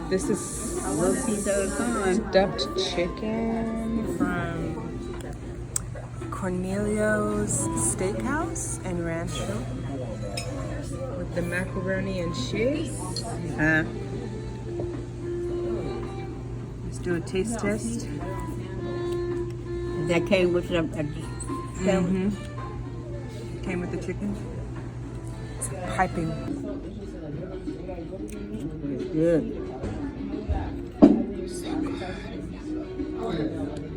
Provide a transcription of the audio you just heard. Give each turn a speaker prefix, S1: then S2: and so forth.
S1: This is
S2: One piece at a time.
S1: stuffed chicken from Cornelio's Steakhouse and Rancho with the macaroni and cheese. Let's do a taste test.
S2: That came with the
S1: Came with the chicken. It's piping.
S2: Good.
S1: So good.